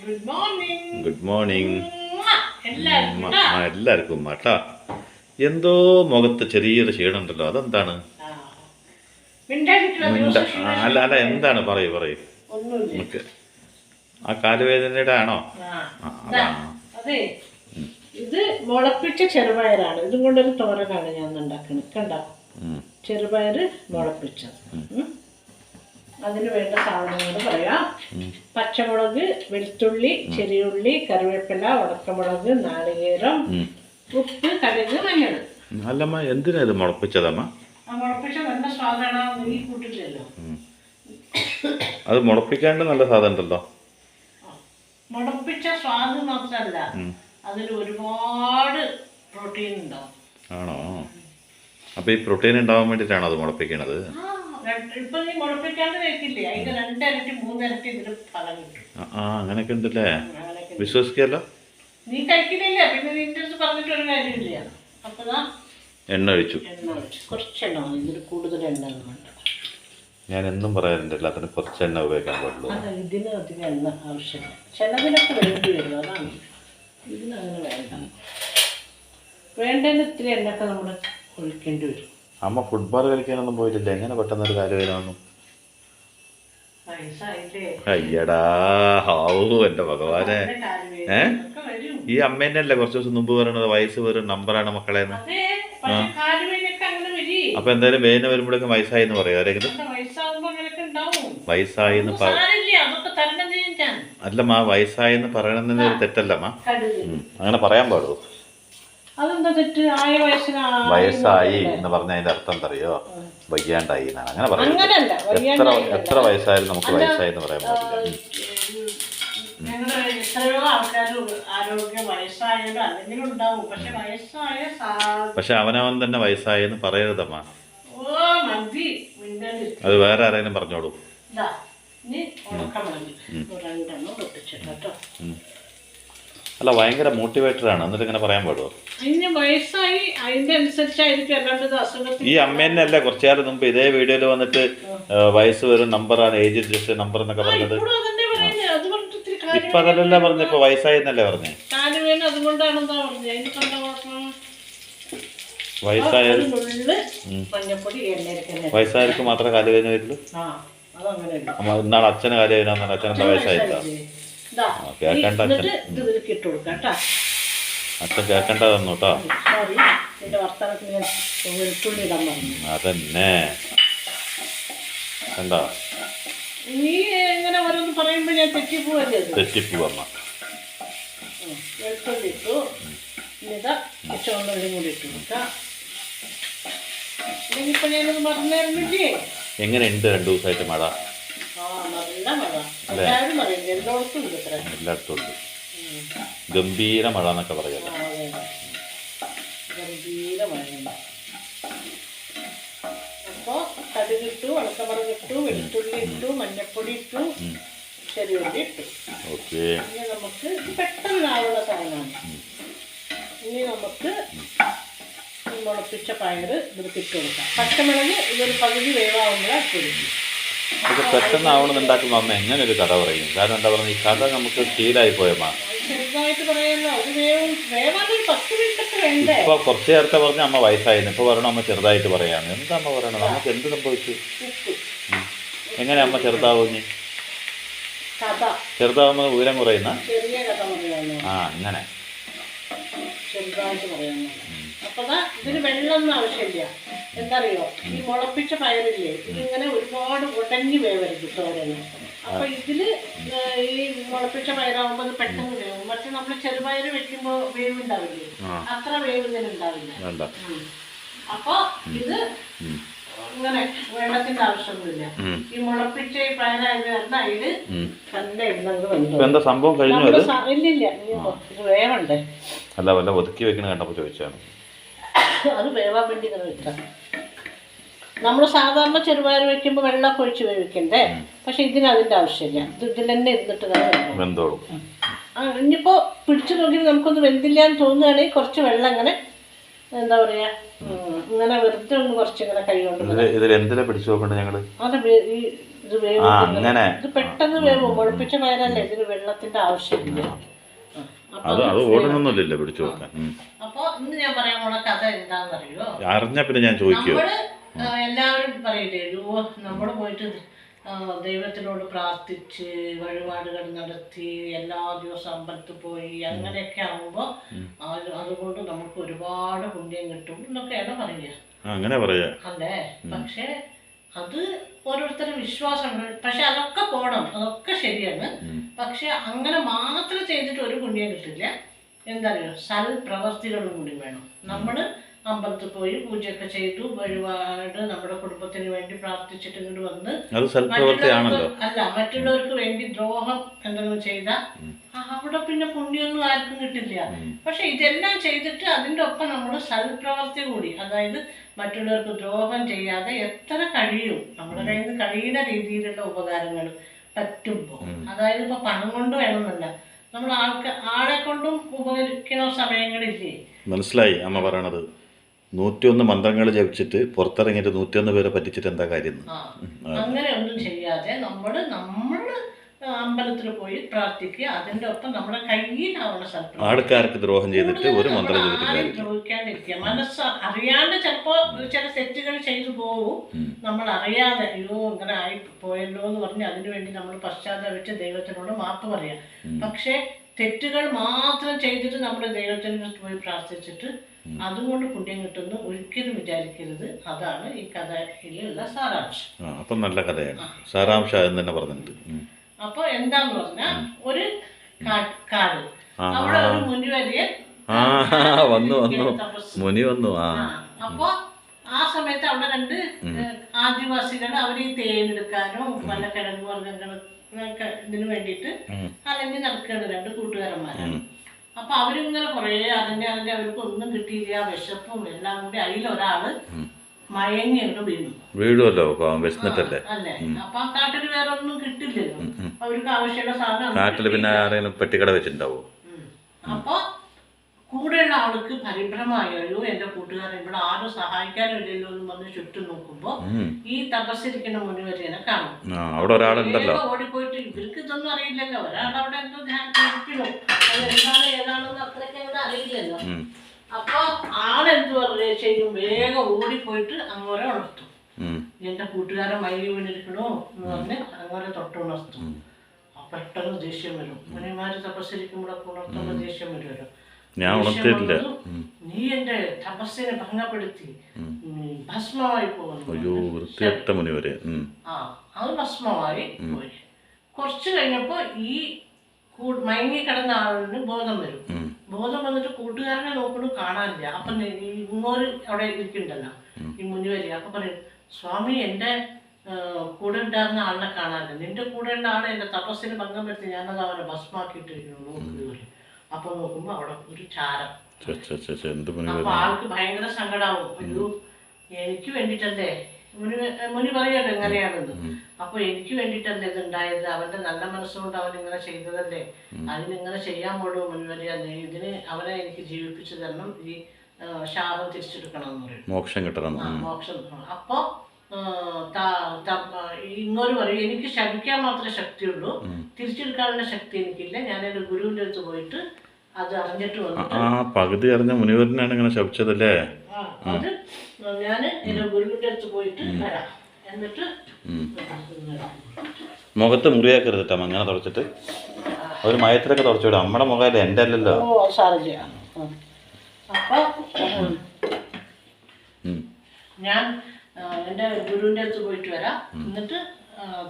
Good morning എല്ലാവർക്കും കേട്ടോ. എന്തോ മുഖത്ത് ചെറിയൊരു ക്ഷീണമുണ്ടല്ലോ, അതെന്താണ്? അല്ല അല്ല എന്താണ്, പറയൂ പറയൂ. നമുക്ക് ആ കാലുവേദനയുടെ ആണോ? അതെ, ഇത് മുളപ്പിച്ച ചെറുപയറാണ്. ഇതും കൊണ്ടൊരു തോരനാണ് ഞാൻ ഉണ്ടാക്കുന്നത്. കണ്ടോ, ചെറുപയർ മുളപ്പിച്ചത്. അതിന് വേണ്ട സാധനങ്ങൾ പറയാം. പച്ചമുളക്, വെളുത്തുള്ളി, ചെറിയുള്ളി, കറിവേപ്പില, ഉണക്കമുളക്, നാളികേരം, ഉപ്പ്, കടുക്, മഞ്ഞൾ. അല്ലമ്മ, എന്തിനാ ഇത് മുളപ്പിച്ചതമ്മ? മുളപ്പിച്ച നല്ല സ്വാദാണ്. നീ കൂട്ടില്ലല്ലോ. അത് മുളപ്പിക്കാണ്ട് നല്ല സാധനം ഉണ്ടല്ലോ. മുളപ്പിച്ച സ്വാദ് മാത്രമല്ല, അതിൽ ഒരുപാട് പ്രോട്ടീൻ ഉണ്ടാവും. ആണോ? അപ്പൊ ഈ പ്രോട്ടീൻ ഉണ്ടാവാൻ വേണ്ടിട്ടാണോ അത് മുളപ്പിക്കണത്? ഇപ്പൊ നീ മുളപ്പിക്കാണ്ട് കഴിക്കില്ലേ, അതിന്റെ 2 ഇരട്ടി 3 ഇരട്ടി ഇതിന് ഫലം കിട്ടും. അങ്ങനെയൊക്കെ ഉണ്ടല്ലേ, വിശ്വസിക്കല്ലോ. നീ കഴിക്കുന്നില്ല, പിന്നെ നിന്റെ അടുത്ത് പറഞ്ഞിട്ട് ഒരു കാര്യമില്ല. അപ്പൊ എണ്ണ ഒഴിച്ചു, കുറച്ച് എണ്ണ മതി. ഇതിൽ കൂടുതൽ എണ്ണ വേണ്ട. ഞാൻ എന്നും പറയാറുണ്ട് എല്ലാത്തിനും കുറച്ച് എണ്ണ ഉപയോഗിക്കാൻ പാടുള്ളൂ. അതെ, ഇതിന് അധികം എണ്ണ ആവശ്യമില്ല. ചിലതിനൊക്കെ വേണ്ടി വരും, അതാണ്. ഇതിനങ്ങനെ വേണ്ട. വേണ്ടതിന് ഇത്തിരി എണ്ണയൊക്കെ നമ്മൾ ഒഴിക്കേണ്ടി വരും. അമ്മ ഫുട്ബോൾ കളിക്കാനൊന്നും പോയിട്ടില്ല, എങ്ങനെ പെട്ടെന്നൊരു കാലുവേദന? അയ്യടാ, ഹാവൂ എൻ്റെ ഭഗവാനെ. ഈ അമ്മേനെ അല്ലേ കുറച്ച് ദിവസം മുമ്പ് പറയണത് വയസ്സ് വെറും നമ്പറാണ് മക്കളെന്ന്? അപ്പൊ എന്തായാലും വേദന വരുമ്പോഴേക്കും വയസ്സായി എന്ന് പറയാം ആരെങ്കിലും? വയസ്സായി എന്ന് അല്ലമ്മ, വയസ്സായി എന്ന് പറയണമെന്ന് ഒരു തെറ്റല്ലമ്മ, അങ്ങനെ പറയാൻ പാടുള്ളൂ. വയസ്സായി എന്ന് പറഞ്ഞ അതിന്റെ അർത്ഥം എന്തറിയോ? വയ്യാണ്ടായി എന്നാണ്. അങ്ങനെ പറയുന്നത്. എത്ര വയസ്സായാലും നമുക്ക് വയസ്സായി എന്ന് പറയാൻ പാടില്ല. പക്ഷെ അവനവൻ തന്നെ വയസ്സായി എന്ന് പറയരുതമ്മ. അത് വേറെ ആരെങ്കിലും പറഞ്ഞോളൂ. അല്ല, ഭയങ്കര മോട്ടിവേറ്ററാണ്, എന്നിട്ട് ഇങ്ങനെ പറയാൻ പാടുമോ? ഈ അമ്മേനെ അല്ലേ കുറച്ചു നേരം മുമ്പ് ഇതേ വീഡിയോയിൽ വന്നിട്ട് വയസ്സ് വരും നമ്പറാണ്, ഏജ് ജസ്റ്റ് നമ്പർ എന്നൊക്കെ പറഞ്ഞത്. ഇപ്പൊ അതല്ല പറഞ്ഞ, ഇപ്പൊ വയസ്സായി എന്നല്ലേ പറഞ്ഞേ? വയസ്സായവർക്ക് മാത്രമേ കാലുവേദന വരുള്ളൂ. ഇന്നാണ് അച്ഛന് കാലുവേദന, അച്ഛനെന്താ വയസ്സായില്ല? കേക്കണ്ട, അച്ഛൻ കേക്കണ്ട തന്നു കേട്ടോ. അതന്നെ കണ്ടോ, നീ എങ്ങനെ ഓരോന്ന് പറയുമ്പോ ഞാൻ തെറ്റിപ്പോവമ്മ. വെളുത്തുള്ളി ഇട്ടു, ചുവന്നുള്ളി കൂടി ഇട്ടു കൊടുക്കാം. ഇനിയിപ്പോ ഞാനത് മറന്നിരുന്നില്ലേ? എങ്ങനെയുണ്ട് 2 ദിവസമായിട്ട് മഴ? നല്ല മഴ, എല്ലാവരും പറയുന്നത് എല്ലായിടത്തും ഉണ്ട്. എല്ലായിടത്തും ഉണ്ട്. ഗംഭീര മഴ എന്നൊക്കെ പറയാം. ഗംഭീര മഴയുണ്ട്. അപ്പോൾ കടുകിട്ടു, ഉണക്കമുളകിട്ടു, വെളുത്തുള്ളി ഇട്ടു, മഞ്ഞപ്പൊടി ഇട്ടു, ചെറിയുള്ളി ഇട്ടു. ഇനി നമുക്ക് പെട്ടെന്നാവുള്ള സാധനമാണ്. ഇനി നമുക്ക് മുളപ്പിച്ച പയറ് ഇതിലേക്ക് ഇട്ട് കൊടുക്കാം. പച്ചമുളക് ഇതൊരു പകുതി വേവാകുമ്പോഴാണ് ഇട്ട് കൊടുക്കും. ഇത് പെട്ടെന്നാവണമെന്ന് ഉണ്ടാക്കുമ്പോൾ അമ്മ എങ്ങനെ ഒരു കഥ പറയും? കാരണം എന്താ പറയുക, ഈ കഥ നമുക്ക് ശീലമായി പോയമ്മ. ചെറുതായിട്ട് പറയാമല്ലോ, അത് വേവാനൊരു 10 മിനിറ്റൊക്കെ വേണ്ടേ? ഇപ്പൊ കുറച്ച് നേരത്തെ പറഞ്ഞ അമ്മ വയസ്സായിരുന്നു, ഇപ്പൊ പറയണ അമ്മ ചെറുതായിട്ട് പറയാന്ന്. എന്താ അമ്മ പറയണത്? നമുക്ക് എന്ത് സംഭവിച്ചു? എങ്ങനെ അമ്മ ചെറുതാവുഞ്ഞ്? ചെറുതാവുമ്പോ ഉയരം കുറയുന്ന അങ്ങനെ ചെറുതായിട്ട് പറയാമോ? അപ്പൊ ഇതിന് വെള്ളമൊന്നും ആവശ്യമില്ല. എന്താറിയോ, ഈ മുളപ്പിച്ച പയറില്ലേ, ഇതിങ്ങനെ ഒരുപാട് ഉടഞ്ഞു വേവരുത് തോരന്. അപ്പൊ ഇതില് ഈ മുളപ്പിച്ച പയറാവുമ്പോ അത് പെട്ടെന്ന് വേവും. മറ്റേ നമ്മൾ ചെറുപയർ വെക്കുമ്പോ വേവ് ഉണ്ടാവില്ലേ, അത്ര വേവ് ഇതിന് ഉണ്ടാവില്ല. അപ്പൊ ഇത് ഇങ്ങനെ വെള്ളത്തിന്റെ ആവശ്യമൊന്നുമില്ല. ഈ മുളപ്പിച്ച ഈ പയറായത് കാരണം അതില് നല്ല എണ്ണങ്ങൾ വന്നു. ഇല്ലില്ല, ഇത് വേവണ്ടേ? അല്ല, വല്ല ഒതുക്കി വെക്കണ കണ്ടപ്പോ ചോദിച്ചാണ്. അത് വേവാൻ വേണ്ടി ഇങ്ങനെ വെക്കാം. നമ്മൾ സാധാരണ ചെറുപയർ വെക്കുമ്പോൾ വെള്ളമൊക്കെ ഒഴിച്ച് വേവിക്കണ്ടേ, പക്ഷെ ഇതിന് അതിൻ്റെ ആവശ്യമില്ല. ഇത് ഇതിൽ തന്നെ ഇരുന്നിട്ട് വെന്തോളും. ഇനിയിപ്പോൾ പിടിച്ചു നോക്കി നമുക്കൊന്ന് വെന്തില്ല എന്ന് തോന്നുകയാണെങ്കിൽ കുറച്ച് വെള്ളം ഇങ്ങനെ എന്താ പറയാ, ഇങ്ങനെ വെറുതെ ഒന്ന് കുറച്ച് ഇങ്ങനെ കൈ കൊണ്ട് ഇതിൽ എന്തിനാ പിടിച്ചു നോക്കണ്ടേ ഞങ്ങള്? അത് ഈ ഇത് വേവും. അങ്ങനെ ഇത് പെട്ടെന്ന് വേവും. മുളപ്പിച്ച പയറല്ലേ, ഇതിന് വെള്ളത്തിന്റെ ആവശ്യമില്ല. അത് ഓടുന്നൊന്നുമില്ലല്ലോ പിടിച്ചു വെക്കാൻ. അപ്പൊ ഇന്ന് ഞാൻ പറയാൻ പോണ കഥ എന്താണെന്നറിയോ? അറിഞ്ഞ പിന്നെ ഞാൻ ചോദിക്കുമോ? എല്ലാവരും പറയില്ലേ, നമ്മള് പോയിട്ട് ദൈവത്തിനോട് പ്രാർത്ഥിച്ച് വഴിപാടുകൾ നടത്തി എല്ലാ ദിവസവും അമ്പലത്തിൽ പോയി അങ്ങനെയൊക്കെ ആകുമ്പോ അതുകൊണ്ട് നമുക്ക് ഒരുപാട് പുണ്യം കിട്ടും എന്നൊക്കെയാണ് പറയുക. അങ്ങനെ പറയാ അല്ലേ? പക്ഷെ അത് ഓരോരുത്തരുടെ വിശ്വാസങ്ങൾ. പക്ഷെ അതൊക്കെ പോണം, അതൊക്കെ ശരിയാണ്. പക്ഷെ അങ്ങനെ മാത്രം ചെയ്തിട്ട് ഒരു പുണ്യം കിട്ടില്ല. എന്താ പറയുക, സൽപ്രവർത്തികളും കൂടി വേണം. നമ്മള് അമ്പലത്തിൽ പോയി പൂജയൊക്കെ ചെയ്തു, വഴിപാട് നമ്മുടെ കുടുംബത്തിന് വേണ്ടി പ്രാർത്ഥിച്ചിട്ട് ഇങ്ങോട്ട് വന്ന് മറ്റുള്ളവർക്ക് വേണ്ടി ദ്രോഹം എന്തെങ്കിലും ചെയ്താൽ അവിടെ പിന്നെ പുണ്യമൊന്നും ആർക്കും കിട്ടില്ല. പക്ഷെ ഇതെല്ലാം ചെയ്തിട്ട് അതിൻ്റെ ഒപ്പം നമ്മൾ സൽപ്രവർത്തി കൂടി, അതായത് മറ്റുള്ളവർക്ക് ദ്രോഹം ചെയ്യാതെ എത്ര കഴിയും നമ്മുടെ കയ്യിൽ നിന്ന് കഴിയുന്ന രീതിയിലുള്ള ഉപകാരങ്ങൾ പറ്റുമ്പോൾ, അതായത് ഇപ്പൊ പണം കൊണ്ട് വേണമെന്നല്ല, നമ്മൾ ആളെ കൊണ്ടും ഉപകരിക്കുന്ന സമയങ്ങളില്ലേ. മനസ്സിലായി അമ്മ പറയണത്. 101 മന്ത്രങ്ങൾ ജപിച്ചിട്ട് പുറത്തിറങ്ങിയിട്ട് 101 പേരെ പറ്റിച്ചിട്ട് എന്താ കാര്യം? അങ്ങനെ ഒന്നും ചെയ്യാതെ നമ്മൾ അമ്പലത്തിൽ പോയി പ്രാർത്ഥിക്കുക. അതിന്റെ ഒപ്പം നമ്മുടെ കയ്യിലാവുന്ന സ്ഥലത്ത് ആൾക്കാർക്ക് ദ്രോഹം ചെയ്തിട്ട് ഒരു മന്ത്രം ദ്രോഹിക്കാണ്ടിരിക്കുക. മനസ്സ് അറിയാണ്ട് ചിലപ്പോ ചില തെറ്റുകൾ ചെയ്തു പോവും. നമ്മൾ അറിയാതെ അയ്യോ ഇങ്ങനെ ആയി പോയല്ലോ എന്ന് പറഞ്ഞ് അതിനുവേണ്ടി നമ്മൾ പശ്ചാത്തപിച്ച് ദൈവത്തിനോട് മാപ്പ് പറയാം. പക്ഷെ തെറ്റുകൾ മാത്രം ചെയ്തിട്ട് നമ്മൾ ദൈവത്തിൻ്റെ പോയി പ്രാർത്ഥിച്ചിട്ട് അതുകൊണ്ട് പുണ്യം കിട്ടുന്നു ഒരിക്കലും വിചാരിക്കരുത്. അതാണ് ഈ കഥയിലുള്ള സാരാംശം. അപ്പം നല്ല കഥയാണ്, സാരാംശം എന്ന് തന്നെ പറഞ്ഞിട്ടുണ്ട്. അപ്പൊ എന്താന്ന് പറഞ്ഞാൽ ഒരു കാട്, അവിടെ ഒരു മുനിവര്യൻ വന്നു. അപ്പൊ ആ സമയത്ത് അവിടെ 2 ആദിവാസികൾ അവർ ഈ തേനെടുക്കാനോ പല കിഴങ്ങ് വർഗ്ഗങ്ങൾ ഇതിനു വേണ്ടിയിട്ട് അല്ലെങ്കിൽ നടക്കുകയാണ് 2 കൂട്ടുകാരന്മാരാണ്. അപ്പൊ അവരിങ്ങനെ കുറേ അതിന്റെ അവർക്ക് ഒന്നും കിട്ടിയില്ല, വിശപ്പും എല്ലാം കൂടി അതിലൊരാള് മയങ്ങി വീഴുമല്ലോ വിശന്നിട്ടല്ലേ. അല്ലേ? അപ്പൊ ആ കാട്ടിൽ വേറെ ഒന്നും കിട്ടില്ലല്ലോ, അവർക്ക് ആവശ്യമുള്ള സാധനം കാട്ടില് പിന്നെ ആരെങ്കിലും പെട്ടിക്കട വെച്ചിട്ടുണ്ടാവോ? അപ്പൊ കൂടെയുള്ള ആൾക്ക് പരിഭ്രമായോ, എന്റെ കൂട്ടുകാരൻ ഇവിടെ ആരും സഹായിക്കാനില്ലല്ലോ എന്ന് പറഞ്ഞ് ചുറ്റും നോക്കുമ്പോ ഈ തപസ്സിരിക്കുന്ന മുനിവര്യനെ കാണും. അവിടെ ഒരാളുണ്ടല്ലോ. ഓടിപ്പോയിട്ട് ഇവർക്ക് ഇതൊന്നും അറിയില്ലല്ലോ, ഒരാളവിടെ എന്തോ ധ്യാനിക്കുന്നു, അതെന്താണ് ഏതാണെന്ന് അത്രയ്ക്ക് അവിടെ അറിയില്ലല്ലോ. അപ്പൊ ആളെന്ത് ചെയ്യും, വേഗം ഓടിപ്പോയിട്ട് അങ്ങോരെ ഉണർത്തും. എന്റെ കൂട്ടുകാരൻ മൈലി വീണിരിക്കണോ എന്ന് പറഞ്ഞ് അങ്ങോരെ തൊട്ടുണർത്തും. പെട്ടെന്ന് ദേഷ്യം വരും. മുനിമാര് തപസ്സിരിക്കുമ്പോഴൊക്കെ ഉണർത്തുമ്പോൾ ദേഷ്യം വരുമല്ലോ. ഞാൻ ഉണർത്തിയിട്ടില്ല, നീ എന്റെ തപസ്സിനെ ഭംഗപ്പെടുത്തി ഭസ്മമായി പോകുന്നു. അത് ഭസ്മമായി പോയി. കുറച്ച് കഴിഞ്ഞപ്പോ ഈ മയങ്ങി കിടന്ന ആളിന് ബോധം വരും. ബോധം വന്നിട്ട് കൂട്ടുകാരനെ നോക്കുന്നു, കാണാനില്ല. അപ്പൊ ഇങ്ങോട്ട് അവിടെ ഇരിക്കണ്ടല്ലോ ഈ മുനിവരി. അപ്പൊ പറയും, സ്വാമി എന്റെ കൂടെ ഉണ്ടായിരുന്ന ആളിനെ കാണാനില്ല, നിന്റെ കൂടെയുള്ള ആളെ എന്റെ തപസ്സിന് ഭംഗം വരുത്തി ഞാനത് അവനെ ഭസ്മാക്കിയിട്ടിരിക്കുന്നു. അപ്പൊ നോക്കുമ്പോ അവിടെ ഒരു ചാരം. അപ്പൊ ആൾക്ക് ഭയങ്കര സങ്കടാവും. ഒരു എനിക്ക് വേണ്ടിട്ടല്ലേ, മുനി പറയല്ലോ എങ്ങനെയാണെന്ന്. അപ്പൊ എനിക്ക് വേണ്ടിട്ടല്ലേ ഇത് ഉണ്ടായത്, അവന്റെ നല്ല മനസ്സുകൊണ്ട് അവൻ ഇങ്ങനെ ചെയ്തതല്ലേ, അതിനിങ്ങനെ ചെയ്യാൻ പോലും മുൻവരിക, ഇതിന് അവനെ എനിക്ക് ജീവിപ്പിച്ചു തരണം, ഈ ശാപം തിരിച്ചെടുക്കണം എന്ന് പറയും, മോക്ഷം കിട്ടണം. മോക്ഷം. അപ്പൊ ഇങ്ങോട്ട് പറയും, എനിക്ക് ശപിക്കാൻ മാത്രമേ ശക്തിയുള്ളൂ, തിരിച്ചെടുക്കാനുള്ള ശക്തി എനിക്കില്ല. ഞാൻ എൻ്റെ ഗുരുവിൻ്റെ അടുത്ത് പോയിട്ട് അത് അറിഞ്ഞിട്ട് വന്നിട്ട് പകുതി അറിഞ്ഞ മുനിവരനാണ് ഇങ്ങനെ ശപിച്ചതല്ലേ. അത് ഞാൻ എൻ്റെ ഗുരുവിൻ്റെ അടുത്ത് പോയിട്ട് വരാം, എന്നിട്ട് മുഖത്ത് മുറിയാക്കരുത് അങ്ങനെ തുടച്ചിട്ട് ഒരു മയത്തിലൊക്കെ തുടച്ചുവിടും. നമ്മുടെ മുഖമല്ലേ, എൻ്റെ അല്ലല്ലോ. അപ്പൊ ഞാൻ എൻ്റെ ഗുരുവിൻ്റെ അടുത്ത് പോയിട്ട് വരാം, എന്നിട്ട്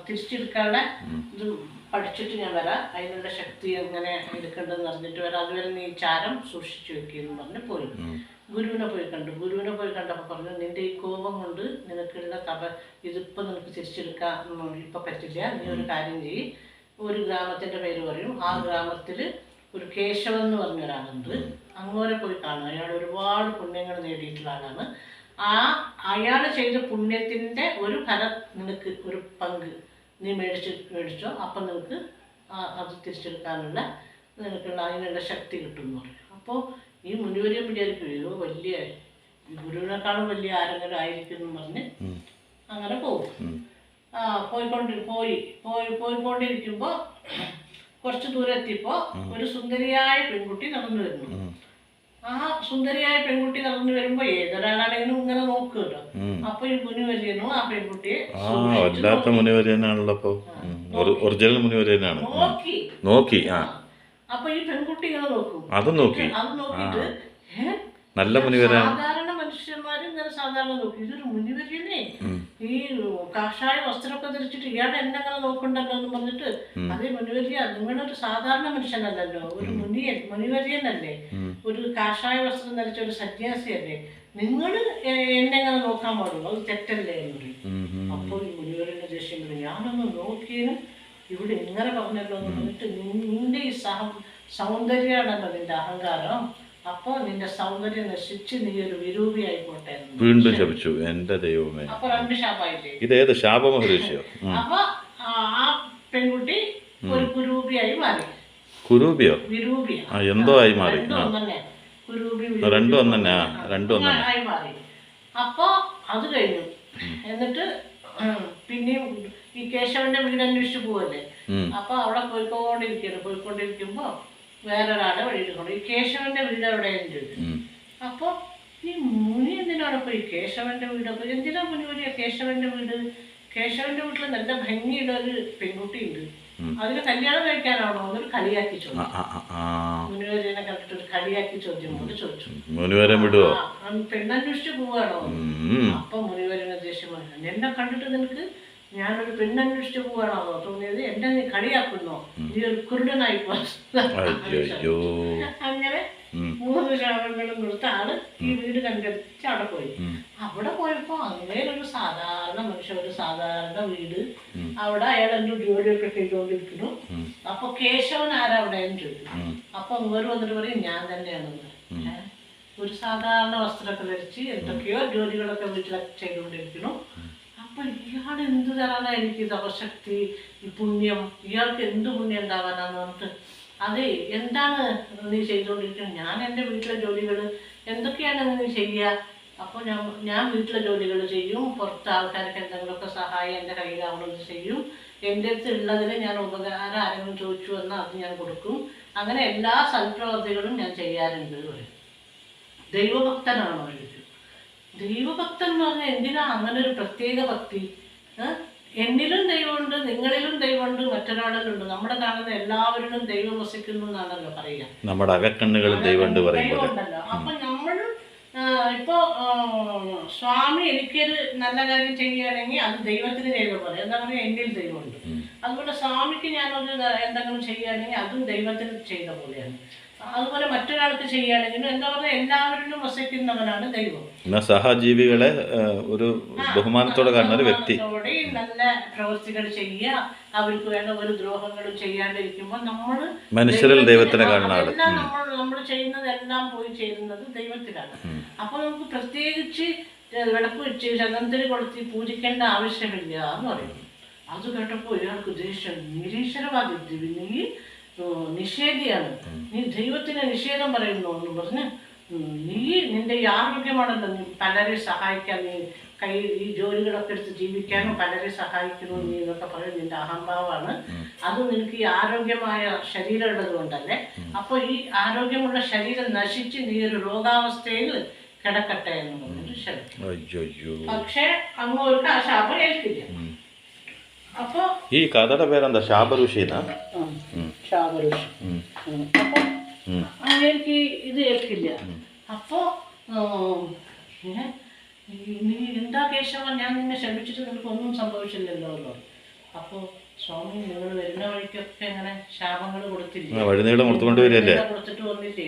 തിരിച്ചെടുക്കാനുള്ള ഇത് പഠിച്ചിട്ട് ഞാൻ വരാം, അതിനുള്ള ശക്തി എങ്ങനെ എടുക്കേണ്ടതെന്ന് അറിഞ്ഞിട്ട് വരാം, അതുവരെ നീ ചാരം സൂക്ഷിച്ചു വെക്കുന്നു പറഞ്ഞ് പോയി. ഗുരുവിനെ പോയി കണ്ടപ്പോൾ പറഞ്ഞു, നിന്റെ ഈ കോപം കൊണ്ട് നിനക്കുള്ള ഇതിപ്പോ നിനക്ക് തിരിച്ചെടുക്കാൻ ഇപ്പൊ പറ്റില്ല, നീ ഒരു കാര്യം ചെയ്യ്. ഒരു ഗ്രാമത്തിന്റെ പേര് പറയും, ആ ഗ്രാമത്തില് ഒരു കേശവൻ എന്ന് പറഞ്ഞ ഒരാളുണ്ട്, അങ്ങോരെ പോയി കാണും. അയാൾ ഒരുപാട് പുണ്യങ്ങൾ നേടിയിട്ടുള്ള ആളാണ്. അയാൾ ചെയ്ത പുണ്യത്തിന്റെ ഒരു ഫലം നിനക്ക്, ഒരു പങ്ക് നീ മേടിച്ചോ, അപ്പം നിനക്ക് അത് തിരിച്ചെടുക്കാനുള്ള നിനക്കുള്ള അതിനുള്ള ശക്തി കിട്ടും എന്ന് പറയും. അപ്പോൾ ഈ മുനിവരെയും വിചാരിക്കുകയോ വലിയ ഗുരുവിനേക്കാളും വലിയ ആരെങ്കിലും ആയിരിക്കും എന്ന് പറഞ്ഞ് അങ്ങനെ പോകും. പോയിക്കൊണ്ടിരിക്കുമ്പോ കുറച്ച് ദൂരം എത്തിയപ്പോ ഒരു സുന്ദരിയായ പെൺകുട്ടി നടന്നു വരുന്നു. ആ സുന്ദരിയായ പെൺകുട്ടി നടന്നു വരുമ്പോ ഏതൊരാളാണെങ്കിലും ഇങ്ങനെ നോക്കുമല്ലോ. അപ്പൊ ഈ മുനിവര്യനും ആ പെൺകുട്ടിയെ വല്ലാത്ത മുനിവര്യനാണല്ലോ. ഒറിജിനൽ മുനിവര്യനാണ്. നോക്കി. അപ്പൊ ഈ പെൺകുട്ടി ഇങ്ങനെ നോക്കും. അത് നോക്കിയിട്ട് നല്ല മുനിവരൻ. സാധാരണ മനുഷ്യന്മാര് ഇങ്ങനെ സാധാരണ നോക്കി, ഇതൊരു മുനിവര്യനെ ഈ കാഷായ വസ്ത്രമൊക്കെ ധരിച്ചിട്ട് ഇയാളെ എന്നെ അങ്ങനെ നോക്കണ്ടല്ലോ എന്ന് പറഞ്ഞിട്ട്, അതേ മുനിവര്യ, നിങ്ങളൊരു സാധാരണ മനുഷ്യനല്ലല്ലോ, ഒരു മുനിവര്യനല്ലേ, ഒരു കാഷായ വസ്ത്രം ധരിച്ച ഒരു സന്യാസിയല്ലേ, നിങ്ങൾ എന്നെ അങ്ങനെ നോക്കാൻ പാടുള്ളൂ, അത് തെറ്റല്ലേ എന്ന് പറയും. അപ്പോൾ ഈ മുനിവര്യന്റെ ദേഷ്യം പറയും, ഞാനൊന്ന് നോക്കിയതിനും ഇവിടെ ഇങ്ങനെ പറഞ്ഞല്ലോ എന്ന് പറഞ്ഞിട്ട്, നിന്റെ ഈ സൗന്ദര്യമാണല്ലോ നിന്റെ അഹങ്കാരം, അപ്പൊ നിന്റെ സൗന്ദര്യം നശിച്ച് നീ ഒരു വിരൂപിയായിക്കോട്ടെ. വീണ്ടും ശപിച്ചു. എന്റെ ദൈവമേ, അപ്പൊ 2 ശാപായില്ലേ. ഇതേത് ശാപമഹർഷിയോ? അപ്പൊ ആ പെൺകുട്ടി ഒരു കുരൂപിയായി മാറി. കുരൂപിയോ? വിരൂപിയോ എന്തോ ആയി മാറി. രണ്ടും ആയി മാറി. അപ്പൊ അത് കഴിഞ്ഞു. എന്നിട്ട് പിന്നെയും ഈ കേശവന്റെ വീട് അന്വേഷിച്ച് പോവല്ലേ. അപ്പൊ അവിടെ പോയിക്കൊണ്ടിരിക്കുമ്പോ വേറൊരാളെ വഴിയിട്ടുണ്ട്. ഈ കേശവന്റെ വീട് എവിടെയെന്ന് ചോദിച്ചു. അപ്പൊ ഈ മുനി എന്തിനാണ് പോയി കേശവന്റെ വീടൊക്കെ, എന്തിനാ മുനി വരിക കേശവന്റെ വീട്? കേശവന്റെ വീട്ടിൽ നല്ല ഭംഗിയുള്ള ഒരു പെൺകുട്ടി ഉണ്ട്, അതിന് കല്യാണം കഴിക്കാനാണോ എന്നൊരു കളിയാക്കി ചോദ്യം. മുനിവരനെ കണ്ടിട്ട് ഒരു കളിയാക്കി ചോദ്യം കൊണ്ട് ചോദിച്ചു. പെണ്ണന്വേഷിച്ച് പോവാണോ? അപ്പൊ മുനിവരനെ ദേഷ്യം പറഞ്ഞു, എന്നെ കണ്ടിട്ട് നിനക്ക് ഞാനൊരു പെണ്ണന്വേഷിച്ച് പോവാണോ തോന്നിയത്? എന്നെ നീ കളിയാക്കുന്നോ? നീ ഒരു കുരുടനായി പോ. അങ്ങനെ 3 ശാപങ്ങളും കൊടുത്ത ആള് ഈ വീട് കണ്ടെത്തി അവിടെ പോയി. അവിടെ പോയപ്പോ അങ്ങനെ ഒരു സാധാരണ മനുഷ്യൻ, ഒരു സാധാരണ വീട്, അവിടെ അയാൾ എന്റെ ജോലിയൊക്കെ ചെയ്തുകൊണ്ടിരിക്കുന്നു. അപ്പൊ കേശവൻ ആരാ അവിടെ എന്ന് ചോദിച്ചു. അപ്പൊ ഇവര് വന്നിട്ട് പറയും, ഞാൻ തന്നെയാണെന്ന്. ഒരു സാധാരണ വസ്ത്രമൊക്കെ ധരിച്ച് എന്തൊക്കെയോ ജോലികളൊക്കെ വീട്ടിലൊക്കെ ചെയ്തുകൊണ്ടിരിക്കുന്നു. അപ്പൊ ഇയാൾ എന്ത് തരാനാ എനിക്ക് തപശക്തി, ഈ പുണ്യം, ഇയാൾക്ക് എന്ത് പുണ്യം ഉണ്ടാവാനാന്ന് പറഞ്ഞിട്ട്, അതെ എന്താണ് നീ ചെയ്തുകൊണ്ടിരിക്കുന്നത്? ഞാൻ എൻ്റെ വീട്ടിലെ ജോലികൾ എന്തൊക്കെയാണ് നീ ചെയ്യുക? അപ്പോൾ ഞാൻ വീട്ടിലെ ജോലികൾ ചെയ്യും, പുറത്ത് ആൾക്കാർക്ക് എന്തെങ്കിലുമൊക്കെ സഹായം എൻ്റെ കയ്യിലാവുന്നത് ചെയ്യും, എൻ്റെ അടുത്ത് ഉള്ളതിന് ഞാൻ ഉപകാരം ആരെങ്കിലും ചോദിച്ചു വന്നാൽ അത് ഞാൻ കൊടുക്കും, അങ്ങനെ എല്ലാ സൽപ്രവർത്തികളും ഞാൻ ചെയ്യാറുണ്ട്. ദൈവഭക്തനാണോ? ദൈവഭക്തൻ എന്ന് പറഞ്ഞാൽ എന്തിനാ അങ്ങനെ ഒരു പ്രത്യേക ഭക്തി? എന്നിലും ദൈവമുണ്ട്, നിങ്ങളിലും ദൈവമുണ്ട്, മറ്റൊരാളിലുണ്ട്. നമ്മുടെ കാണുന്ന എല്ലാവരിലും ദൈവം വസിക്കുന്നു എന്നാണല്ലോ പറയുക. നമ്മുടെ അകക്കണ്ണുകളും ദൈവമുണ്ടല്ലോ. അപ്പൊ നമ്മൾ ഇപ്പോ സ്വാമി എനിക്കൊരു നല്ല കാര്യം ചെയ്യുകയാണെങ്കിൽ അത് ദൈവത്തിന് ചെയ്ത പോലെ, എന്താ പറയുക, എന്നിൽ ദൈവമുണ്ട്. അതുപോലെ സ്വാമിക്ക് ഞാനൊരു എന്തെങ്കിലും ചെയ്യുകയാണെങ്കിൽ അതും ദൈവത്തിന് ചെയ്ത പോലെയാണ്. അതുപോലെ മറ്റൊരാൾക്ക് ചെയ്യുകയാണെങ്കിലും എന്താ പറയുക, എല്ലാവരിലും വസിക്കുന്നവനാണ് ദൈവം. സഹജീവികളെ ഒരു ബഹുമാനത്തോടെ കാണുന്ന ഒരു വ്യക്തി, നല്ല പ്രവൃത്തികൾ ചെയ്യുക, അവർക്ക് വേണ്ട ഒരു ദ്രോഹങ്ങളും ചെയ്യാണ്ടിരിക്കുമ്പോൾ നമ്മൾ മനുഷ്യരിൽ ദൈവത്തിനെ കാണുന്ന ആള്. നമ്മൾ ചെയ്യുന്നതെല്ലാം പോയി ചേരുന്നത് ദൈവത്തിലാണ്. അപ്പൊ നമുക്ക് പ്രത്യേകിച്ച് വിളക്ക് വെച്ച് ചന്ദനത്തിന് കൊളുത്തി പൂജിക്കേണ്ട ആവശ്യമില്ല എന്ന് പറയും. അത് കേട്ടപ്പോ ഇയാൾക്ക് ദേഷ്യം, നിരീശ്വരവാദി, നീ നിഷേധിയാണ്, നീ ദൈവത്തിന് നിഷേധം പറയുന്നു എന്ന് പറഞ്ഞ്, നീ നിന്റെ ഈ ആരോഗ്യമാണല്ലോ, നീ പലരെ സഹായിക്കാൻ, നീ ഈ ജോലികളൊക്കെ എടുത്ത് ജീവിക്കാനും പലരെ സഹായിക്കുന്നു നീ എന്നൊക്കെ പറയും, നിന്റെ അഹംഭാവമാണ് അത്. നിനക്ക് ഈ ആരോഗ്യമായ ശരീരം ഉള്ളത് കൊണ്ടല്ലേ. അപ്പൊ ഈ ആരോഗ്യമുള്ള ശരീരം നശിച്ച് നീ ഒരു രോഗാവസ്ഥയിൽ കിടക്കട്ടെ എന്ന് പറഞ്ഞിട്ട് ശരി. പക്ഷെ അങ്ങോട്ട് ആ ശാപം ഏൽക്കില്ല. അപ്പൊ ഈ കഥയുടെ പേരെന്താ? ശാപഋഷി. ശാപഋഷി. അപ്പൊ അങ്ങേക്ക് ഇത് ഏൽക്കില്ല. അപ്പൊ നീ എന്താ കേശവ, ഞാൻ നിന്നെ ക്ഷമിച്ചിട്ട് നിനക്ക് ഒന്നും സംഭവിച്ചില്ലല്ലോ എന്ന് പറയും. അപ്പൊ സ്വാമി, നിങ്ങൾ വരുന്ന വഴിക്കൊക്കെ ഇങ്ങനെ ശാപങ്ങൾ കൊടുത്തില്ലേ, കൊടുത്തിട്ട് വന്നില്ലേ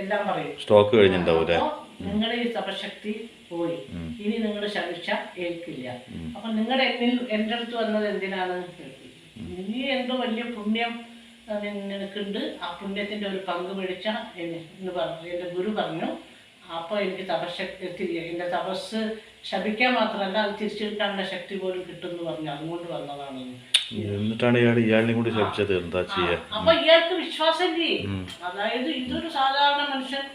എല്ലാം പറയും. സ്റ്റോക്ക് കഴിഞ്ഞിട്ടുണ്ടാവൂല. നിങ്ങളുടെ ഈ തപശക്തി പോയി, ഇനി നിങ്ങൾ ശമിച്ച ഏൽക്കില്ല. അപ്പൊ നിങ്ങളുടെ എൻ്റെ അടുത്ത് വന്നത് എന്തിനാണ്? നീ എന്തോ വലിയ പുണ്യം നിനക്കുണ്ട്, ആ പുണ്യത്തിന്റെ ഒരു പങ്ക് മേടിച്ച എന്ന് പറഞ്ഞു എൻ്റെ ഗുരു പറഞ്ഞു. അപ്പൊ എനിക്ക് തപശക്തി, എൻ്റെ തപസ് ശപിക്കാൻ മാത്രമല്ല അത് തിരിച്ചു കിട്ടാനുള്ള ശക്തി പോലും കിട്ടുമെന്ന് പറഞ്ഞു. അതുകൊണ്ട് വന്നതാണ്. എന്നിട്ടാണ് ഇയാളിനെ കൂടി ശപിച്ചത്. എന്താ ചെയ്യാ? അപ്പൊ ഇയാൾക്ക് വിശ്വാസമില്ലേ. അതായത് ഇതൊരു സാധാരണ മനുഷ്യൻ,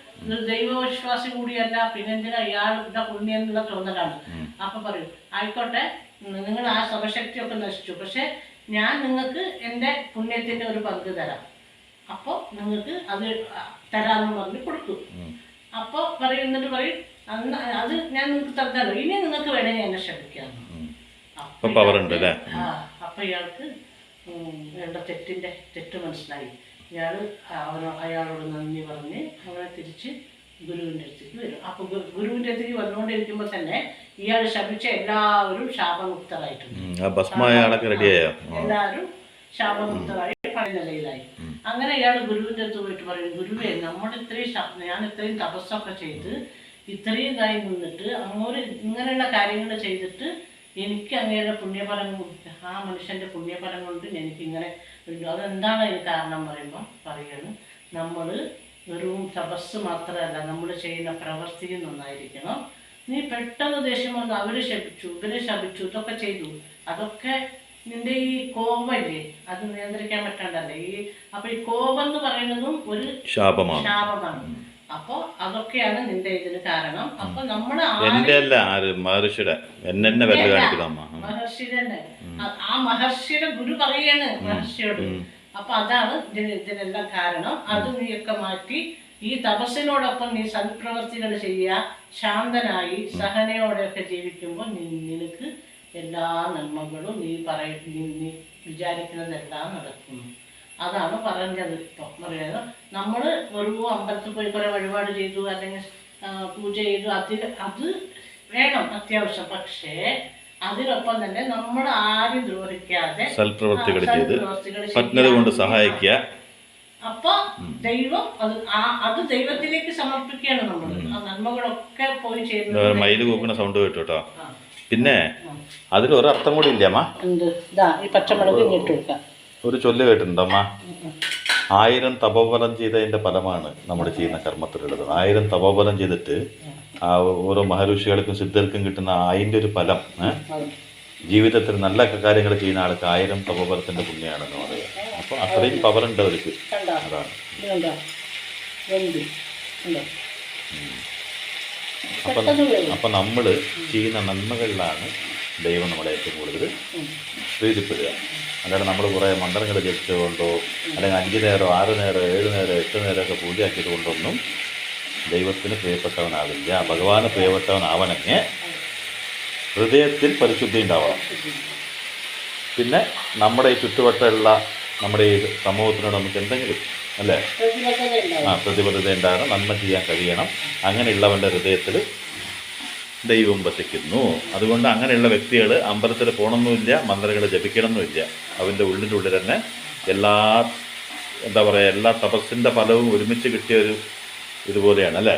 ദൈവവിശ്വാസം കൂടിയല്ല, പിന്നെന്തിനാ ഇയാളുടെ പുണ്യം എന്നുള്ള തോന്നലാണ്. അപ്പൊ പറയും, ആയിക്കോട്ടെ, നിങ്ങൾ ആ ശവശക്തിയൊക്കെ നശിച്ചു, പക്ഷെ ഞാൻ നിങ്ങൾക്ക് എൻ്റെ പുണ്യത്തിൻ്റെ ഒരു പങ്ക് തരാം, അപ്പോൾ നിങ്ങൾക്ക് അത് തരാമെന്ന് പറഞ്ഞ് കൊടുത്തു. അപ്പോൾ പറയും, എന്നിട്ട് പറയും അന്ന് അത് ഞാൻ നിങ്ങൾക്ക് തന്നല്ലോ, ഇനി നിങ്ങൾക്ക് വേണമെങ്കിൽ എന്നെ ക്ഷമിക്കാമെന്ന്. അപ്പൊ ഇയാൾക്ക് വേണ്ട തെറ്റ് മനസ്സിലായി. അയാളോട് നന്ദി പറഞ്ഞ് അവനെ തിരിച്ച് ഗുരുവിൻ്റെ അടുത്തേക്ക് വരും. അപ്പൊ ഗുരുവിൻ്റെ അടുത്തേക്ക് വന്നുകൊണ്ടിരിക്കുമ്പോൾ തന്നെ ഇയാൾ ശപിച്ച എല്ലാവരും ശാപമുക്തരായിട്ടുണ്ട്. എല്ലാവരും ശാപമുക്തരായി പഴയ നിലയിലായി. അങ്ങനെ ഇയാൾ ഗുരുവിൻ്റെ അടുത്ത് പോയിട്ട് പറയും, ഗുരുവേ, ഞാൻ ഇത്രയും തപസ്സൊക്കെ ചെയ്ത് ഇത്രയും ഇതായി നിന്നിട്ട് അങ്ങോട്ട് ഇങ്ങനെയുള്ള കാര്യങ്ങൾ ചെയ്തിട്ട് എനിക്ക് അങ്ങയുടെ പുണ്യഫലം, ആ മനുഷ്യൻ്റെ പുണ്യഫലം കൊണ്ട് എനിക്കിങ്ങനെ ഉണ്ട്. അതെന്താണ് അതിന് കാരണം പറയുമ്പോൾ പറയാണ്, നമ്മൾ വെറും തപസ് മാത്രമല്ല, നമ്മൾ ചെയ്യുന്ന പ്രവൃത്തിയും നന്നായിരിക്കണം. നീ പെട്ടെന്ന് ദേഷ്യം വന്ന് അവര് ശപിച്ചു, ഇവരെ ശപിച്ചു, ഇതൊക്കെ ചെയ്തു, അതൊക്കെ നിന്റെ ഈ കോപമില്ലേ അത് നിയന്ത്രിക്കാൻ പറ്റാണ്ടല്ലേ. അപ്പൊ ഈ കോപം എന്ന് പറയുന്നതും ഒരു ശാപമാണ്. അപ്പൊ അതൊക്കെയാണ് നിന്റെ ഇതിന് കാരണം. അപ്പൊ നമ്മള് മഹർഷിയുടെ ആ മഹർഷിയുടെ ഗുരു പറയാണ് മഹർഷിയോട്. അപ്പൊ അതാണ് ഇതിനെല്ലാം കാരണം. അത് നീയൊക്കെ മാറ്റി ഈ തപസ്സിനോടൊപ്പം നീ സൽപ്രവർത്തികൾ ചെയ്യുക, ശാന്തനായി സഹനയോടെയൊക്കെ ജീവിക്കുമ്പോൾ നിനക്ക് എല്ലാ നന്മകളും നീ വിചാരിക്കുന്നതെല്ലാം നടക്കുന്നു. അതാണ് പറഞ്ഞത്. ഇപ്പം പറയുന്നത് നമ്മൾ ഒരു അമ്പലത്തിൽ പോയി കുറെ വഴിപാട് ചെയ്തു അല്ലെങ്കിൽ പൂജ ചെയ്തു, അത് വേണം അത്യാവശ്യം. പക്ഷേ അതിനൊപ്പം തന്നെ നമ്മൾ ആരും ദ്രോഹിക്കാതെ സൽപ്രവൃത്തികൾ കൊണ്ട് സഹായിക്കുക. അപ്പൊ ദൈവം അത് ദൈവത്തിലേക്ക് സമർപ്പിക്കുകയാണ് നമ്മൾ. ആ നന്മകളൊക്കെ പോയി ചെയ്യുന്നത്. മയില് കൂക്കുന്ന സൗണ്ട് കേട്ടോ. പിന്നെ അതിലൊരർത്ഥം കൂടി ഇല്ല അമ്മ. ഈ പച്ചമുളക് ഇങ്ങോട്ട് കൊടുക്കാം. ഒരു ചൊല്ല് കേട്ടിട്ടുണ്ടമ്മ, 1000 തപോബലം ചെയ്തതിന്റെ ഫലമാണ് നമ്മൾ ചെയ്യുന്ന കർമ്മത്തിലുള്ളത്. 1000 തപോബലം ചെയ്തിട്ട് ആ ഓരോ മഹർഷികൾക്കും സിദ്ധർക്കും കിട്ടുന്ന അതിൻ്റെ ഒരു ഫലം ജീവിതത്തിൽ നല്ല കാര്യങ്ങൾ ചെയ്യുന്ന ആൾക്ക് 1000 തപോബലത്തിന്റെ പുണ്യമാണെന്ന് പറയുക. അപ്പൊ അത്രയും പവറുണ്ട് അവർക്ക്. അതാണ്. അപ്പൊ നമ്മൾ ചെയ്യുന്ന നന്മകളിലാണ് ദൈവം നമ്മളെ ഏറ്റവും കൂടുതൽ പ്രീതിപ്പെടുക. അല്ലാതെ നമ്മൾ കുറേ മന്ത്രങ്ങൾ ജപിച്ചുകൊണ്ടോ അല്ലെങ്കിൽ 5 നേരം 6 നേരം 7 നേരം 8 നേരമൊക്കെ പൂജയാക്കിയത് കൊണ്ടൊന്നും ദൈവത്തിന് പ്രിയപ്പെട്ടവനാവില്ല. ഭഗവാന് പ്രിയപ്പെട്ടവനാവണമെങ്കിൽ ഹൃദയത്തിൽ പരിശുദ്ധി ഉണ്ടാവണം. പിന്നെ നമ്മുടെ ഈ ചുറ്റുവട്ടമുള്ള നമ്മുടെ ഈ സമൂഹത്തിനോട് നമുക്ക് എന്തെങ്കിലും അല്ലേ പ്രതിബദ്ധത ഉണ്ടാകണം, നന്മ ചെയ്യാൻ കഴിയണം. അങ്ങനെയുള്ളവൻ്റെ ഹൃദയത്തിൽ ദൈവം വസിക്കുന്നു. അതുകൊണ്ട് അങ്ങനെയുള്ള വ്യക്തികൾ അമ്പലത്തിൽ പോകണമെന്നില്ല, മന്ത്രങ്ങൾ ജപിക്കണമെന്നില്ല. അവൻ്റെ ഉള്ളിൻ്റെ ഉള്ളിൽ തന്നെ എല്ലാ എല്ലാ തപസ്സിൻ്റെ ഫലവും ഒരുമിച്ച് കിട്ടിയ ഒരു ഇതുപോലെയാണ് അല്ലേ.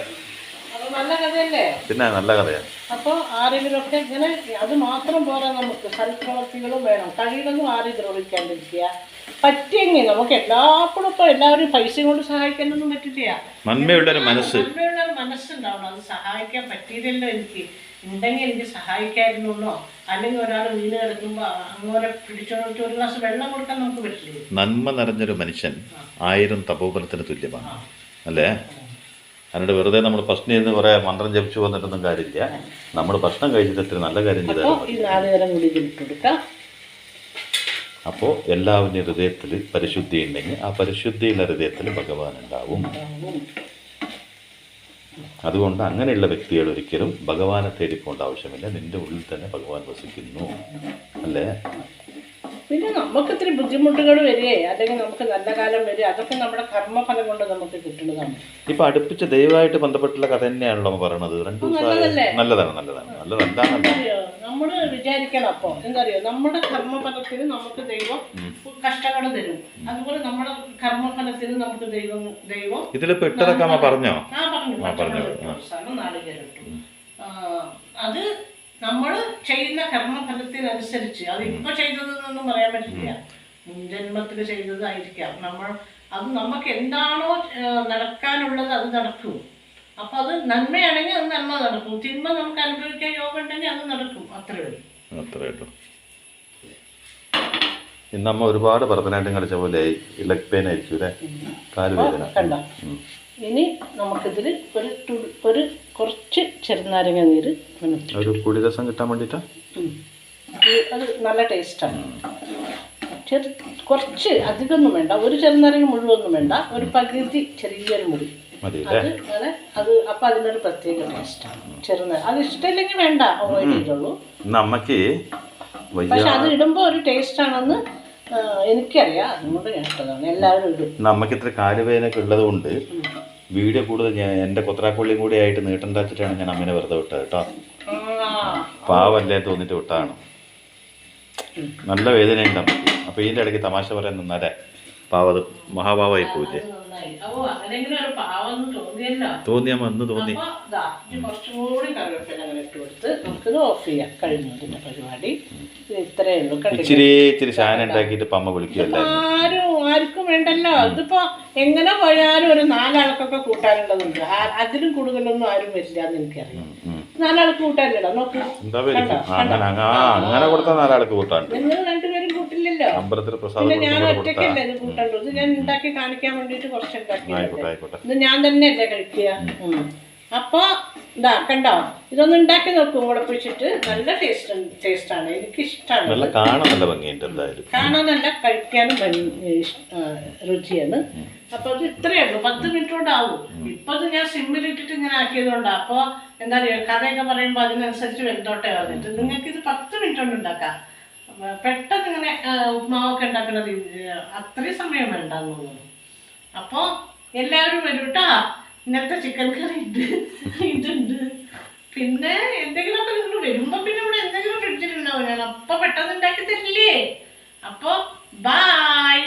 പിന്നെ നല്ല കഥയാണ്. അപ്പോൾ ആരെങ്കിലുമൊക്കെ ഇങ്ങനെ അത് മാത്രം പോരാ, നമുക്ക് സൽപ്രവർത്തികളും വേണം. കഴിവൊന്നും ആരും ദ്രോഹിക്കാണ്ടിരിക്കുക. പറ്റിയെങ്കിൽ നമുക്ക് എല്ലാപ്പോഴും ഇപ്പോൾ എല്ലാവരും പൈസ കൊണ്ട് സഹായിക്കാനൊന്നും പറ്റില്ല. നന്മയുള്ളൊരു മനസ്സുണ്ടാവണം. അത് സഹായിക്കാൻ പറ്റിയില്ലല്ലോ, എനിക്ക് ഉണ്ടെങ്കിൽ എനിക്ക് സഹായിക്കായിരുന്നോ, അല്ലെങ്കിൽ ഒരാൾ വീട് കിടക്കുമ്പോൾ അങ്ങനെ പിടിച്ചോണ്ടിട്ട് ഒരു ഗ്ലാസ് വെള്ളം കൊടുക്കാൻ നമുക്ക് പറ്റില്ല. നന്മ നിറഞ്ഞൊരു മനുഷ്യൻ 1000 തപോബലത്തിന് തുല്യമാണ് അല്ലേ. അതിനോട് വെറുതെ നമ്മൾ ഭക്ഷണം ചെയ്ത് കുറേ മന്ത്രം ജപിച്ചു വന്നിട്ടൊന്നും കാര്യമില്ല. നമ്മൾ ഭക്ഷണം കഴിച്ചിട്ട് നല്ല കാര്യം ചെയ്താൽ അപ്പോൾ എല്ലാവരുടെയും ഹൃദയത്തിൽ പരിശുദ്ധി ഉണ്ടെങ്കിൽ ആ പരിശുദ്ധിയുള്ള ഹൃദയത്തിൽ ഭഗവാൻ ഉണ്ടാവും. അതുകൊണ്ട് അങ്ങനെയുള്ള വ്യക്തികൾ ഒരിക്കലും ഭഗവാനെ തേടിപ്പോണ്ട ആവശ്യമില്ല. നിന്റെ ഉള്ളിൽ തന്നെ ഭഗവാൻ വസിക്കുന്നു അല്ലേ. പിന്നെ നമുക്ക് ഇത്തിരി ബുദ്ധിമുട്ടുകൾ വരികയെ അല്ലെങ്കിൽ നമുക്ക് നല്ല കാലം വരിക, അതൊക്കെ നമ്മുടെ കർമ്മഫലം കൊണ്ട് നമുക്ക് കിട്ടുന്നതാണ്. ഇപ്പൊ അടുപ്പിച്ച് ദൈവമായിട്ട് ബന്ധപ്പെട്ടുള്ള കഥ തന്നെയാണല്ലോ പറയുന്നത്. നല്ലതാണ്. നമ്മൾ വിചാരിക്കണം. അപ്പൊ എന്തറിയോ, നമ്മുടെ കർമ്മഫലത്തിന് നമുക്ക് ദൈവം കഷ്ടങ്ങൾ തരും. അതുപോലെ നമ്മുടെ കർമ്മഫലത്തിന് നമുക്ക് ദൈവം ഇതിൽ പെട്ടതൊക്കെ പറഞ്ഞോ? അത് നമ്മൾ ചെയ്യുന്ന കർമ്മഫലത്തിനനുസരിച്ച്, അത് ഇപ്പൊ ചെയ്തതെന്നൊന്നും പറയാൻ പറ്റില്ല, മുൻജന്മത്തിൽ ചെയ്തതായിരിക്കാം. അത് നമുക്ക് എന്താണോ നടക്കാനുള്ളത് അത് നടക്കും. അപ്പൊ അത് നന്മയാണെങ്കിൽ അത് നന്മ നടക്കും, തിന്മ നമുക്ക് അനുഭവിക്കാൻ യോഗം ഉണ്ടെങ്കിൽ അത് നടക്കും. അത്രേ ഉള്ളൂ. ഇന്നമ്മ ഒരുപാട് ഭരതനാട്യം കളിച്ച പോലെ ലെഗ് പെയിൻ ആയിരിക്കും അല്ലേ, കാലുവേദന. ഇനി നമുക്കിതിൽ ഒരു കുറച്ച് ചെറുനാരങ്ങ നീര്, ഒരു പുളിരസം കിട്ടാൻ വേണ്ടിയിട്ടാ. അത് നല്ല ടേസ്റ്റാണ്. കുറച്ച് അധികമൊന്നും വേണ്ട, ഒരു ചെറുനാരങ്ങ മുഴുവൊന്നും വേണ്ട, ഒരു പകുതി ചെറിയൊരു മുടി അത് അങ്ങനെ അത്. അപ്പം അതിനൊരു പ്രത്യേക ടേസ്റ്റാണ് ചെറുനാരങ്ങ. അത് ഇഷ്ടമില്ലെങ്കിൽ വേണ്ട, അവോയ്ഡ് ചെയ്തോളൂ. നമുക്ക് പക്ഷെ അത് ഇടുമ്പോൾ ഒരു ടേസ്റ്റാണെന്ന് എനിക്കറിയാം, അതുകൊണ്ട് ഞാൻ ഇഷ്ടതാണ്. എല്ലാവരും ഇടും. നമുക്ക് ഇത്ര കാലുവേദനയൊക്കെ ഉള്ളത് കൊണ്ട് വീഡിയോ കൂടുതൽ ഞാൻ എൻ്റെ കൊത്തറാക്കൊള്ളിയും കൂടി ആയിട്ട് നീട്ടണ്ട വെച്ചിട്ടാണ് ഞാൻ അമ്മേനെ വെറുതെ വിട്ടത് കേട്ടോ. പാവല്ലേ തോന്നിട്ട് വിട്ടാണ്. നല്ല വേദനയുണ്ട് അമ്മയ്ക്ക്. അപ്പോൾ ഇതിൻ്റെ ഇടയ്ക്ക് തമാശ പറയാൻ നിന്നാലേ പാവത് മഹാഭാവമായി പോയില്ലേ. തോന്നിയമ്മ ഒന്ന് തോന്നി. കുറച്ചും കൂടി കറിവേപ്പില അങ്ങനെ ഇട്ട് കൊടുത്ത് നമുക്കിത് ഓഫ് ചെയ്യാം. കഴിഞ്ഞു ഇതിൻ്റെ പരിപാടി. ഇത്രയേ ഉള്ളൂ. ഇച്ചിരി ശാന ഉണ്ടാക്കിയിട്ട് അമ്മ വിളിക്കുമല്ലോ. ആർക്കും വേണ്ടല്ലോ. ഇതിപ്പോ എങ്ങനെ പോയാലും ഒരു 4 ആൾക്കൊക്കെ കൂട്ടാനുള്ളതുണ്ട്. അതിലും കൂടുതലൊന്നും ആരും വരില്ല എന്ന് എനിക്കറിയാം. 4 ആൾക്ക് കൂട്ടാനില്ലടാ. നോക്ക്, അങ്ങനെ കൊടുത്താൽ 4 ആൾക്ക് കൂട്ടാണ്ട്. നിങ്ങൾ രണ്ടുപേരും കൂട്ടില്ലല്ലോ. പിന്നെ ഞാൻ ഒറ്റയ്ക്കല്ലേ ഇത് കൂട്ടണ്ടു. ഇത് ഞാൻ ഉണ്ടാക്കി കാണിക്കാൻ വേണ്ടിട്ട് കുറച്ച് ഉണ്ടാക്കി. ഇത് ഞാൻ തന്നെയല്ലേ കഴിക്കുക. അപ്പൊ ഇതാ കണ്ടോ, ഇതൊന്ന് ഉണ്ടാക്കി നോക്കും മുളപ്പിച്ചിട്ട്. നല്ല ടേസ്റ്റാണ്, എനിക്ക് ഇഷ്ടമാണ്. കാണാനല്ല, കഴിക്കാനും രുചിയാണ്. അപ്പൊ അത് ഇത്രയേ ഉള്ളൂ. 10 മിനിറ്റ് കൊണ്ടാവും. ഇപ്പൊ അത് ഞാൻ സിമ്മിലിട്ടിട്ട് ഇങ്ങനെ ആക്കിയതുകൊണ്ടാണ്. അപ്പൊ എന്താ പറയുക, കഥയൊക്കെ പറയുമ്പോൾ അതിനനുസരിച്ച് വെന്തോട്ടെ പറഞ്ഞിട്ട് നിങ്ങൾക്ക് ഇത് 10 മിനിറ്റ് കൊണ്ട് ഉണ്ടാക്കാം. പെട്ടെന്ന് ഇങ്ങനെ ഉപ്മാവൊക്കെ ഉണ്ടാക്കുന്ന രീതി അത്രയും സമയം വേണ്ടെന്ന് തോന്നുന്നു. അപ്പോൾ എല്ലാവരും വരും കേട്ടോ. ഇന്നത്തെ ചിക്കൻ കറി ഇതുണ്ട്. പിന്നെ എന്തെങ്കിലുമൊക്കെ നിങ്ങൾ വരുമ്പോൾ പിന്നെ ഇവിടെ എന്തെങ്കിലും ഫ്രിഡ്ജിലുണ്ടാവും. ഞാൻ അപ്പോൾ പെട്ടെന്ന് ഉണ്ടാക്കി തരില്ലേ. അപ്പോൾ ബായ്.